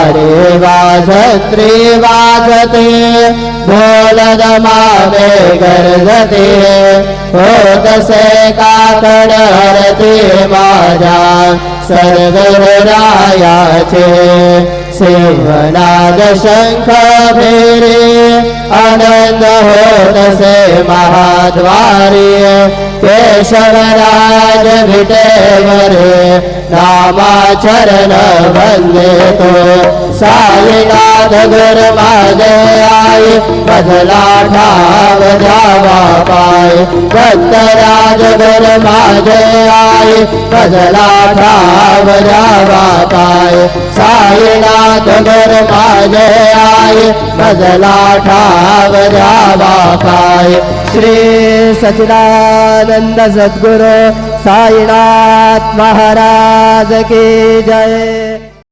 वारे वाजत्री वाजते ढोलदमामे गरजते होतसे काकड हरते माझ्या सद्गुरुरायाचे सिंहनाद शंख भेरे आनंद होतसे महाद्वारी केशवराज विटेवरे नामाचरण वंदे तो साईनाथ गुरु माझे आई बदला ठाव जावा पाय भक्तराज गुरु माझे आई बदला ठाव जावा पाय साईनाथ गुरु माझे आई बदला ठाव जावा पाय श्री सच्चिदानंद सद्गुरु साईनाथ महाराज की जय।